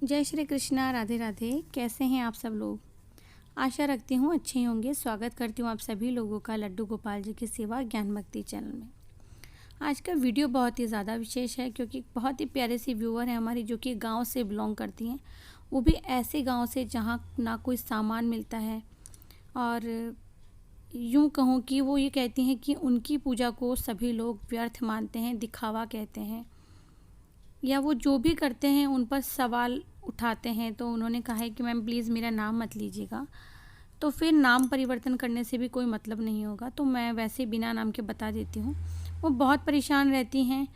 जय श्री कृष्णा। राधे राधे। कैसे हैं आप सब लोग? आशा रखती हूँ अच्छे ही होंगे। स्वागत करती हूँ आप सभी लोगों का लड्डू गोपाल जी की सेवा ज्ञान भक्ति चैनल में। आज का वीडियो बहुत ही ज़्यादा विशेष है क्योंकि बहुत ही प्यारे सी व्यूअर हैं हमारी जो कि गांव से बिलोंग करती हैं, वो भी ऐसे गांव से जहाँ ना कोई सामान मिलता है। और यूँ कहूँ कि वो ये कहती हैं कि उनकी पूजा को सभी लोग व्यर्थ मानते हैं, दिखावा कहते हैं, या वो जो भी करते हैं उन पर सवाल उठाते हैं। तो उन्होंने कहा है कि मैम प्लीज़ मेरा नाम मत लीजिएगा। तो फिर नाम परिवर्तन करने से भी कोई मतलब नहीं होगा, तो मैं वैसे बिना नाम के बता देती हूँ। वो बहुत परेशान रहती हैं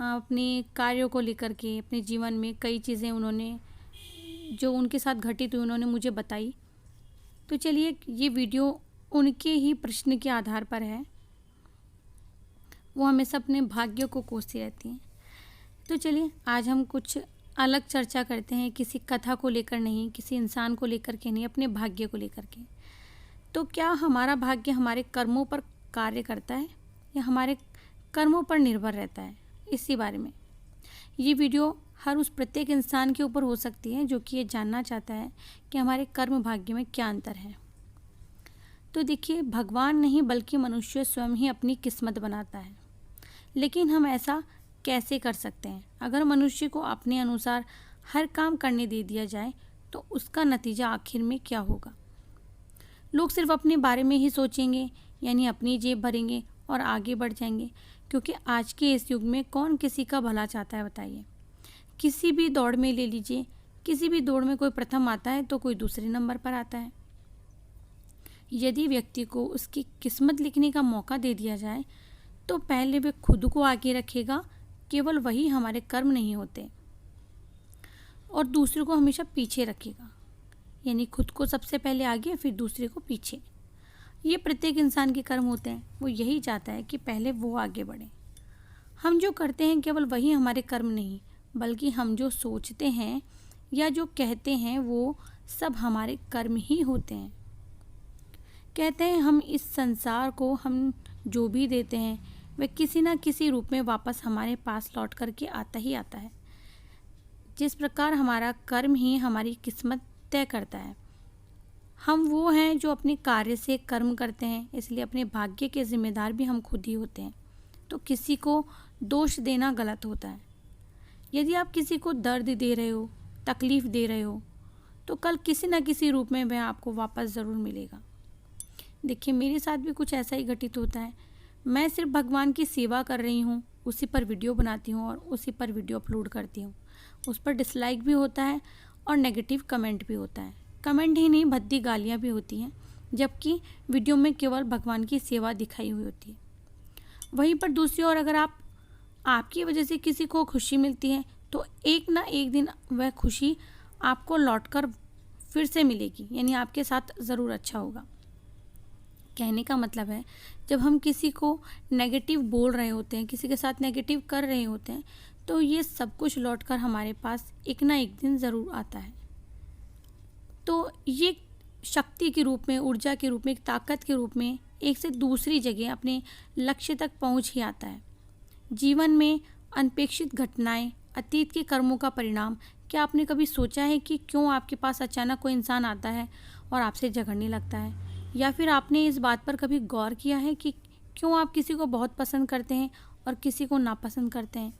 अपने कार्यों को लेकर के। अपने जीवन में कई चीज़ें उन्होंने जो उनके साथ घटित हुई उन्होंने मुझे बताई। तो चलिए, ये वीडियो उनके ही प्रश्न के आधार पर है। वो हमेशा अपने भाग्य को कोसती रहती हैं। तो चलिए, आज हम कुछ अलग चर्चा करते हैं, किसी कथा को लेकर नहीं, किसी इंसान को लेकर के नहीं, अपने भाग्य को लेकर के। तो क्या हमारा भाग्य हमारे कर्मों पर कार्य करता है या हमारे कर्मों पर निर्भर रहता है? इसी बारे में ये वीडियो हर उस प्रत्येक इंसान के ऊपर हो सकती है जो कि ये जानना चाहता है कि हमारे कर्म भाग्य में क्या अंतर है। तो देखिए, भगवान नहीं बल्कि मनुष्य स्वयं ही अपनी किस्मत बनाता है। लेकिन हम ऐसा कैसे कर सकते हैं? अगर मनुष्य को अपने अनुसार हर काम करने दे दिया जाए तो उसका नतीजा आखिर में क्या होगा? लोग सिर्फ अपने बारे में ही सोचेंगे, यानी अपनी जेब भरेंगे और आगे बढ़ जाएंगे। क्योंकि आज के इस युग में कौन किसी का भला चाहता है बताइए? किसी भी दौड़ में ले लीजिए, किसी भी दौड़ में कोई प्रथम आता है तो कोई दूसरे नंबर पर आता है। यदि व्यक्ति को उसकी किस्मत लिखने का मौका दे दिया जाए तो पहले वे खुद को आगे रखेगा। केवल वही हमारे कर्म नहीं होते, और दूसरे को हमेशा पीछे रखेगा, यानी खुद को सबसे पहले आगे फिर दूसरे को पीछे। ये प्रत्येक इंसान के कर्म होते हैं। वो यही चाहता है कि पहले वो आगे बढ़े। हम जो करते हैं केवल वही हमारे कर्म नहीं, बल्कि हम जो सोचते हैं या जो कहते हैं वो सब हमारे कर्म ही होते हैं। कहते हैं हम इस संसार को हम जो भी देते हैं वह किसी न किसी रूप में वापस हमारे पास लौट करके आता ही आता है। जिस प्रकार हमारा कर्म ही हमारी किस्मत तय करता है। हम वो हैं जो अपने कार्य से कर्म करते हैं, इसलिए अपने भाग्य के जिम्मेदार भी हम खुद ही होते हैं। तो किसी को दोष देना गलत होता है। यदि आप किसी को दर्द दे रहे हो, तकलीफ़ दे रहे हो, तो कल किसी न किसी रूप में वह आपको वापस ज़रूर मिलेगा। देखिए, मेरे साथ भी कुछ ऐसा ही घटित होता है। मैं सिर्फ भगवान की सेवा कर रही हूँ, उसी पर वीडियो बनाती हूँ और उसी पर वीडियो अपलोड करती हूँ। उस पर डिसलाइक भी होता है और नेगेटिव कमेंट भी होता है। कमेंट ही नहीं, भद्दी गालियाँ भी होती हैं, जबकि वीडियो में केवल भगवान की सेवा दिखाई हुई होती है। वहीं पर दूसरी ओर अगर आपकी वजह से किसी को खुशी मिलती है तो एक ना एक दिन वह खुशी आपको लौटकर फिर से मिलेगी, यानी आपके साथ ज़रूर अच्छा होगा। कहने का मतलब है, जब हम किसी को नेगेटिव बोल रहे होते हैं, किसी के साथ नेगेटिव कर रहे होते हैं, तो ये सब कुछ लौटकर हमारे पास एक ना एक दिन ज़रूर आता है। तो ये शक्ति के रूप में, ऊर्जा के रूप में, एक ताकत के रूप में एक से दूसरी जगह अपने लक्ष्य तक पहुंच ही आता है। जीवन में अनपेक्षित घटनाएं, अतीत के कर्मों का परिणाम। क्या आपने कभी सोचा है कि क्यों आपके पास अचानक कोई इंसान आता है और आपसे झगड़ने लगता है? या फिर आपने इस बात पर कभी गौर किया है कि क्यों आप किसी को बहुत पसंद करते हैं और किसी को नापसंद करते हैं?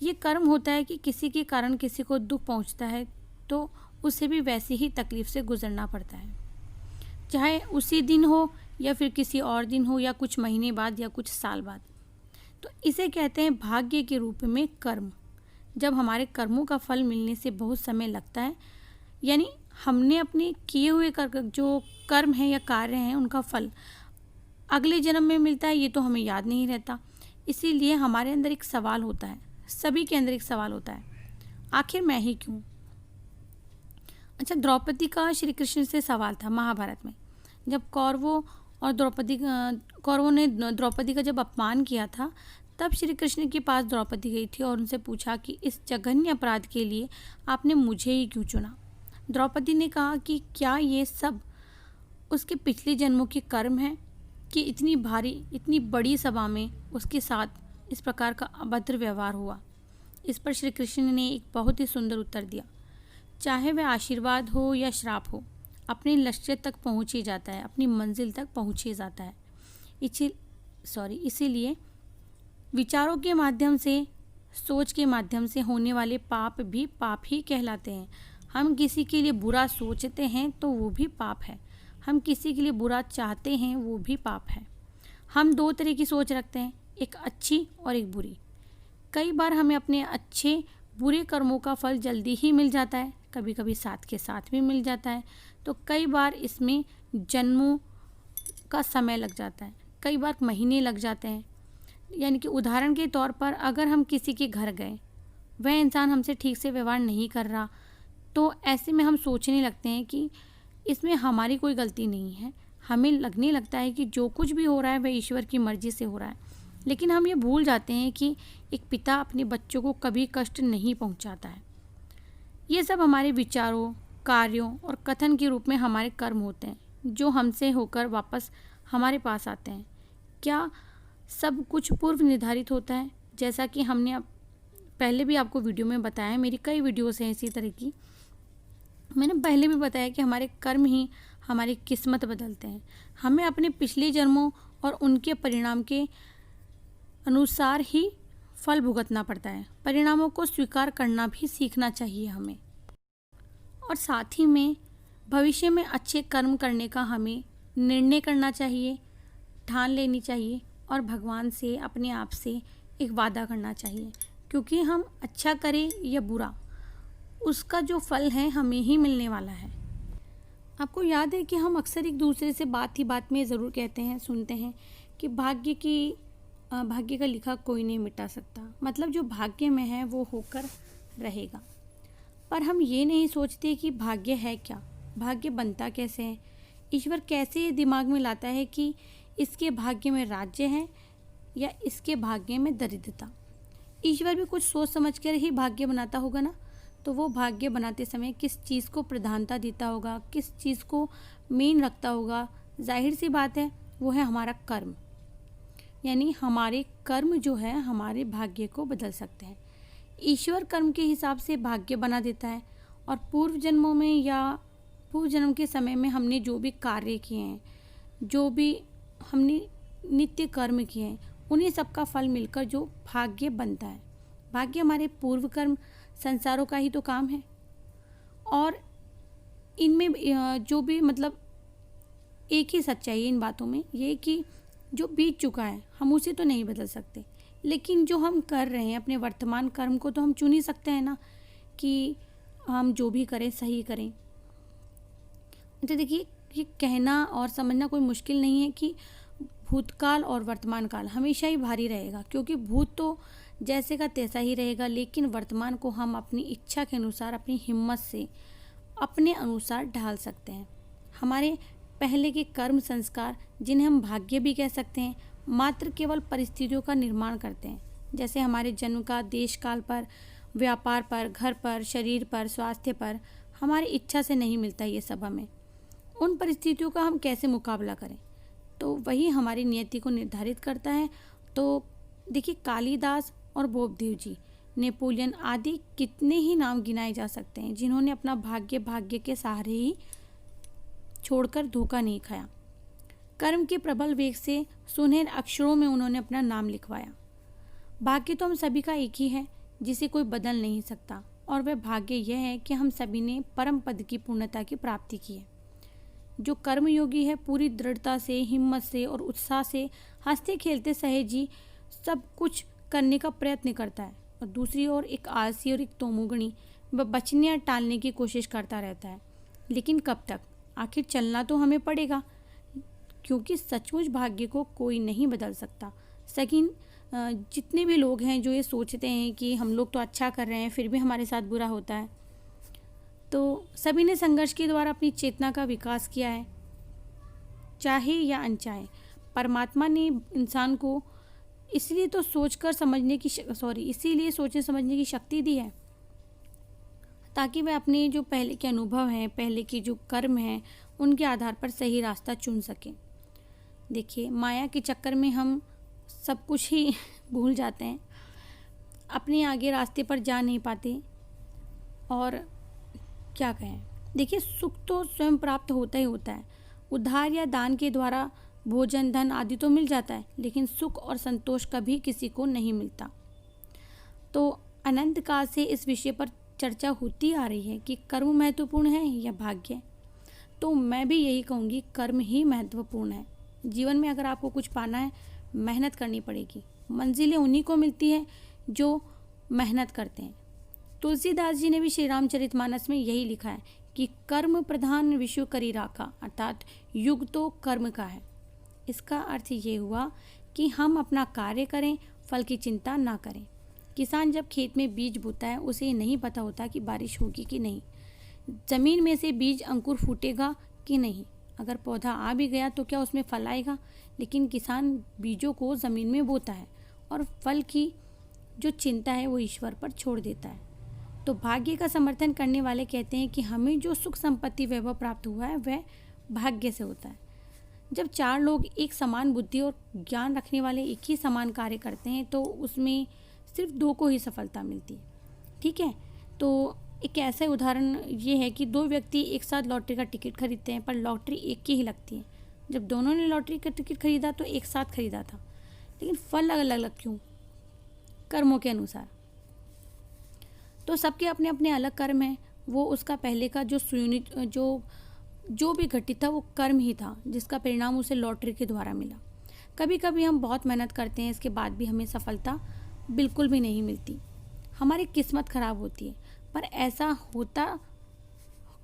ये कर्म होता है कि किसी के कारण किसी को दुख पहुंचता है तो उसे भी वैसी ही तकलीफ़ से गुजरना पड़ता है, चाहे उसी दिन हो या फिर किसी और दिन हो, या कुछ महीने बाद या कुछ साल बाद। तो इसे कहते हैं भाग्य के रूप में कर्म। जब हमारे कर्मों का फल मिलने से बहुत समय लगता है, यानी हमने अपने किए हुए जो कर्म हैं या कार्य हैं उनका फल अगले जन्म में मिलता है, ये तो हमें याद नहीं रहता। इसीलिए हमारे अंदर एक सवाल होता है, सभी के अंदर एक सवाल होता है, आखिर मैं ही क्यों? अच्छा, द्रौपदी का श्री कृष्ण से सवाल था महाभारत में। जब कौरवों ने द्रौपदी का जब अपमान किया था, तब श्री कृष्ण के पास द्रौपदी गई थी और उनसे पूछा कि इस जघन्य अपराध के लिए आपने मुझे ही क्यों चुना? द्रौपदी ने कहा कि क्या ये सब उसके पिछले जन्मों के कर्म हैं कि इतनी भारी, इतनी बड़ी सभा में उसके साथ इस प्रकार का अभद्र व्यवहार हुआ। इस पर श्री कृष्ण ने एक बहुत ही सुंदर उत्तर दिया। चाहे वह आशीर्वाद हो या श्राप हो, अपने लक्ष्य तक पहुँच ही जाता है, अपनी मंजिल तक पहुँच ही जाता है। इसीलिए विचारों के माध्यम से, सोच के माध्यम से होने वाले पाप भी पाप ही कहलाते हैं। हम किसी के लिए बुरा सोचते हैं तो वो भी पाप है, हम किसी के लिए बुरा चाहते हैं वो भी पाप है। हम दो तरह की सोच रखते हैं, एक अच्छी और एक बुरी। कई बार हमें अपने अच्छे बुरे कर्मों का फल जल्दी ही मिल जाता है, कभी कभी साथ के साथ भी मिल जाता है, तो कई बार इसमें जन्मों का समय लग जाता है, कई बार महीने लग जाते हैं। यानी कि उदाहरण के तौर पर अगर हम किसी के घर गए, वह इंसान हमसे ठीक से व्यवहार नहीं कर रहा, तो ऐसे में हम सोचने लगते हैं कि इसमें हमारी कोई गलती नहीं है। हमें लगने लगता है कि जो कुछ भी हो रहा है वह ईश्वर की मर्ज़ी से हो रहा है। लेकिन हम ये भूल जाते हैं कि एक पिता अपने बच्चों को कभी कष्ट नहीं पहुंचाता है। ये सब हमारे विचारों, कार्यों और कथन के रूप में हमारे कर्म होते हैं, जो हमसे होकर वापस हमारे पास आते हैं। क्या सब कुछ पूर्व निर्धारित होता है? जैसा कि हमने पहले भी आपको वीडियो में बताया, मेरी कई वीडियोस हैं इसी तरह की, मैंने पहले भी बताया कि हमारे कर्म ही हमारी किस्मत बदलते हैं। हमें अपने पिछले जन्मों और उनके परिणाम के अनुसार ही फल भुगतना पड़ता है। परिणामों को स्वीकार करना भी सीखना चाहिए हमें, और साथ ही में भविष्य में अच्छे कर्म करने का हमें निर्णय करना चाहिए, ठान लेनी चाहिए और भगवान से, अपने आप से एक वादा करना चाहिए, क्योंकि हम अच्छा करें या बुरा, उसका जो फल है हमें ही मिलने वाला है। आपको याद है कि हम अक्सर एक दूसरे से बात ही बात में ज़रूर कहते हैं, सुनते हैं कि भाग्य का लिखा कोई नहीं मिटा सकता, मतलब जो भाग्य में है वो होकर रहेगा। पर हम ये नहीं सोचते कि भाग्य है क्या, भाग्य बनता कैसे है, ईश्वर कैसे ये दिमाग में लाता है कि इसके भाग्य में राज्य है या इसके भाग्य में दरिद्रता। ईश्वर भी कुछ सोच समझ कर ही भाग्य बनाता होगा ना, तो वो भाग्य बनाते समय किस चीज़ को प्रधानता देता होगा, किस चीज़ को मेन रखता होगा, जाहिर सी बात है वो है हमारा कर्म। यानी हमारे कर्म जो है हमारे भाग्य को बदल सकते हैं। ईश्वर कर्म के हिसाब से भाग्य बना देता है, और पूर्व जन्मों में या पूर्व जन्म के समय में हमने जो भी कार्य किए हैं, जो भी हमने नित्य कर्म किए हैं, उन्हीं सबका फल मिलकर जो भाग्य बनता है। भाग्य हमारे पूर्व कर्म संसारों का ही तो काम है, और इनमें जो भी मतलब एक ही सच्चाई है इन बातों में, ये कि जो बीत चुका है हम उसे तो नहीं बदल सकते, लेकिन जो हम कर रहे हैं अपने वर्तमान कर्म को तो हम चुन ही सकते हैं ना, कि हम जो भी करें सही करें। तो देखिए, ये कहना और समझना कोई मुश्किल नहीं है कि भूतकाल और वर्तमान काल हमेशा ही भारी रहेगा, क्योंकि भूत तो जैसे का तैसा ही रहेगा, लेकिन वर्तमान को हम अपनी इच्छा के अनुसार, अपनी हिम्मत से, अपने अनुसार ढाल सकते हैं। हमारे पहले के कर्म संस्कार, जिन्हें हम भाग्य भी कह सकते हैं, मात्र केवल परिस्थितियों का निर्माण करते हैं। जैसे हमारे जन्म का देश काल पर, व्यापार पर, घर पर, शरीर पर, स्वास्थ्य पर हमारी इच्छा से नहीं मिलता ये सब हमें। उन परिस्थितियों का हम कैसे मुकाबला करें, तो वही हमारी नियति को निर्धारित करता है। तो देखिए, कालिदास और बोपदेव जी, नेपोलियन आदि कितने ही नाम गिनाए जा सकते हैं जिन्होंने अपना भाग्य के सहारे ही छोड़कर धोखा नहीं खाया। कर्म के प्रबल वेग से सुनहरे अक्षरों में उन्होंने अपना नाम लिखवाया। भाग्य तो हम सभी का एक ही है, जिसे कोई बदल नहीं सकता, और वह भाग्य यह है कि हम सभी ने परम पद की पूर्णता की प्राप्ति की है। जो कर्मयोगी है पूरी दृढ़ता से, हिम्मत से और उत्साह से हंसते खेलते सहेजी सब कुछ करने का प्रयत्न करता है, और दूसरी ओर एक आलसी और एक तमोगुणी वह बचने या टालने की कोशिश करता रहता है। लेकिन कब तक? आखिर चलना तो हमें पड़ेगा, क्योंकि सचमुच भाग्य को कोई नहीं बदल सकता। लेकिन जितने भी लोग हैं जो ये सोचते हैं कि हम लोग तो अच्छा कर रहे हैं फिर भी हमारे साथ बुरा होता है, तो सभी ने संघर्ष के द्वारा अपनी चेतना का विकास किया है, चाहे या अनचाहे। परमात्मा ने इंसान को इसीलिए सोचने समझने की शक्ति दी है, ताकि वह अपने जो पहले के अनुभव हैं, पहले के जो कर्म हैं, उनके आधार पर सही रास्ता चुन सके। देखिए, माया के चक्कर में हम सब कुछ ही भूल जाते हैं, अपने आगे रास्ते पर जा नहीं पाते, और क्या कहें। देखिए, सुख तो स्वयं प्राप्त होता ही होता है। उधार या दान के द्वारा भोजन, धन आदि तो मिल जाता है, लेकिन सुख और संतोष कभी किसी को नहीं मिलता। तो अनंत काल से इस विषय पर चर्चा होती आ रही है कि कर्म महत्वपूर्ण है या भाग्य। तो मैं भी यही कहूँगी, कर्म ही महत्वपूर्ण है। जीवन में अगर आपको कुछ पाना है, मेहनत करनी पड़ेगी। मंजिलें उन्हीं को मिलती हैं जो मेहनत करते हैं। तुलसीदास जी ने भी श्री रामचरितमानस में यही लिखा है कि कर्म प्रधान विश्व करी राखा, अर्थात युग तो कर्म का है। इसका अर्थ ये हुआ कि हम अपना कार्य करें, फल की चिंता ना करें। किसान जब खेत में बीज बोता है, उसे नहीं पता होता कि बारिश होगी कि नहीं, ज़मीन में से बीज अंकुर फूटेगा कि नहीं, अगर पौधा आ भी गया तो क्या उसमें फल आएगा। लेकिन किसान बीजों को ज़मीन में बोता है और फल की जो चिंता है वो ईश्वर पर छोड़ देता है। तो भाग्य का समर्थन करने वाले कहते हैं कि हमें जो सुख संपत्ति वैभव प्राप्त हुआ है वह भाग्य से होता है। जब चार लोग एक समान बुद्धि और ज्ञान रखने वाले एक ही समान कार्य करते हैं तो उसमें सिर्फ दो को ही सफलता मिलती है। ठीक है, तो एक ऐसा उदाहरण ये है कि दो व्यक्ति एक साथ लॉटरी का टिकट खरीदते हैं, पर लॉटरी एक की ही लगती है। जब दोनों ने लॉटरी का टिकट खरीदा तो एक साथ खरीदा था, लेकिन फल अलग अलग क्यों? कर्मों के अनुसार। तो सबके अपने अपने अलग कर्म हैं। वो उसका पहले का जो भी घटित था वो कर्म ही था, जिसका परिणाम उसे लॉटरी के द्वारा मिला। कभी कभी हम बहुत मेहनत करते हैं, इसके बाद भी हमें सफलता बिल्कुल भी नहीं मिलती, हमारी किस्मत खराब होती है। पर ऐसा होता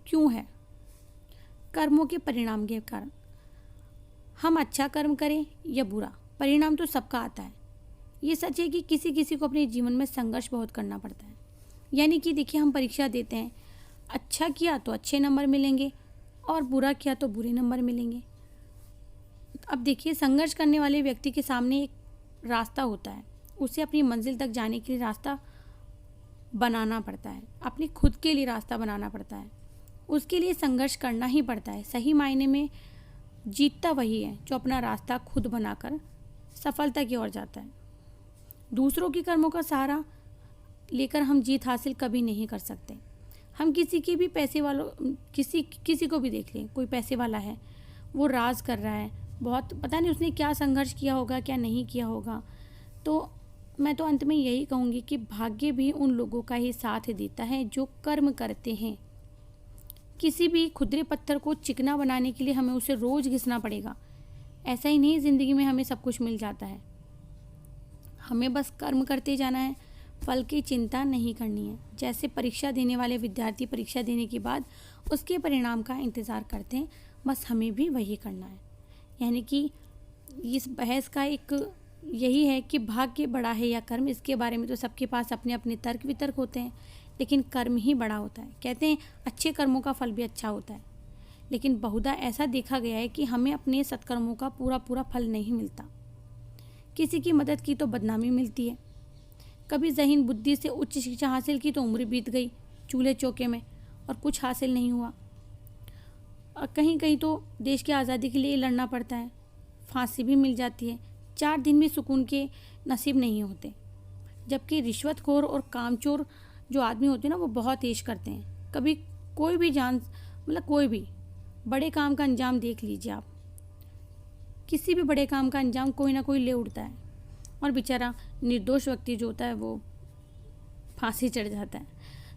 क्यों है? कर्मों के परिणाम के कारण। हम अच्छा कर्म करें या बुरा, परिणाम तो सबका आता है। ये सच है कि किसी किसी को अपने जीवन में संघर्ष बहुत करना पड़ता है। यानी कि देखिए, हम परीक्षा देते हैं, अच्छा किया तो अच्छे नंबर मिलेंगे और बुरा किया तो बुरे नंबर मिलेंगे। अब देखिए, संघर्ष करने वाले व्यक्ति के सामने एक रास्ता होता है, उसे अपनी मंजिल तक जाने के लिए रास्ता बनाना पड़ता है, अपने खुद के लिए रास्ता बनाना पड़ता है। उसके लिए संघर्ष करना ही पड़ता है। सही मायने में जीतता वही है जो अपना रास्ता खुद बनाकर सफलता की ओर जाता है। दूसरों के कर्मों का सहारा लेकर हम जीत हासिल कभी नहीं कर सकते। हम किसी के भी पैसे वालों किसी को भी देख लें, कोई पैसे वाला है, वो राज कर रहा है, बहुत पता नहीं उसने क्या संघर्ष किया होगा, क्या नहीं किया होगा। तो मैं तो अंत में यही कहूँगी कि भाग्य भी उन लोगों का ही साथ देता है जो कर्म करते हैं। किसी भी खुदरे पत्थर को चिकना बनाने के लिए हमें उसे रोज़ घिसना पड़ेगा। ऐसा ही नहीं ज़िंदगी में हमें सब कुछ मिल जाता है। हमें बस कर्म करते जाना है, फल की चिंता नहीं करनी है। जैसे परीक्षा देने वाले विद्यार्थी परीक्षा देने के बाद उसके परिणाम का इंतज़ार करते हैं, बस हमें भी वही करना है। यानी कि इस बहस का एक यही है कि भाग्य बड़ा है या कर्म, इसके बारे में तो सबके पास अपने अपने तर्क वितर्क होते हैं, लेकिन कर्म ही बड़ा होता है। कहते हैं अच्छे कर्मों का फल भी अच्छा होता है, लेकिन बहुधा ऐसा देखा गया है कि हमें अपने सत्कर्मों का पूरा पूरा फल नहीं मिलता। किसी की मदद की तो बदनामी मिलती है। कभी ज़हीन बुद्धि से उच्च शिक्षा हासिल की तो उम्र बीत गई चूल्हे चौके में और कुछ हासिल नहीं हुआ। और कहीं कहीं तो देश की आज़ादी के लिए लड़ना पड़ता है, फांसी भी मिल जाती है, 4 दिन भी सुकून के नसीब नहीं होते। जबकि रिश्वतखोर और कामचोर जो आदमी होते हैं ना, वो बहुत ऐश करते हैं। कभी कोई भी कोई भी बड़े काम का अंजाम देख लीजिए आप, किसी भी बड़े काम का अंजाम कोई ना कोई ले उड़ता है और बेचारा निर्दोष व्यक्ति जो होता है वो फांसी चढ़ जाता है।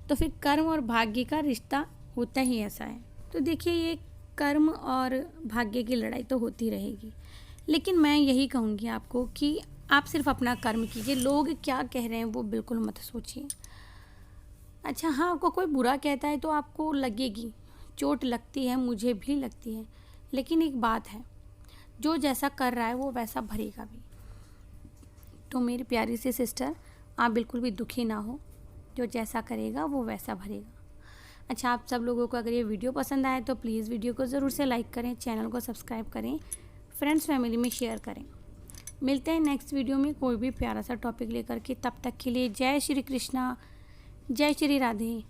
तो फिर कर्म और भाग्य का रिश्ता होता ही ऐसा है। तो देखिए, ये कर्म और भाग्य की लड़ाई तो होती रहेगी, लेकिन मैं यही कहूँगी आपको कि आप सिर्फ अपना कर्म कीजिए। लोग क्या कह रहे हैं वो बिल्कुल मत सोचिए। अच्छा हाँ, आपको कोई बुरा कहता है तो आपको लगेगी, चोट लगती है, मुझे भी लगती है, लेकिन एक बात है, जो जैसा कर रहा है वो वैसा भरेगा भी। तो मेरी प्यारी सी सिस्टर, आप बिल्कुल भी दुखी ना हो, जो जैसा करेगा वो वैसा भरेगा। अच्छा, आप सब लोगों को अगर ये वीडियो पसंद आए तो प्लीज़ वीडियो को ज़रूर से लाइक करें, चैनल को सब्सक्राइब करें, फ्रेंड्स फैमिली में शेयर करें। मिलते हैं नेक्स्ट वीडियो में कोई भी प्यारा सा टॉपिक लेकर के। तब तक के लिए जय श्री कृष्णा, जय श्री राधे।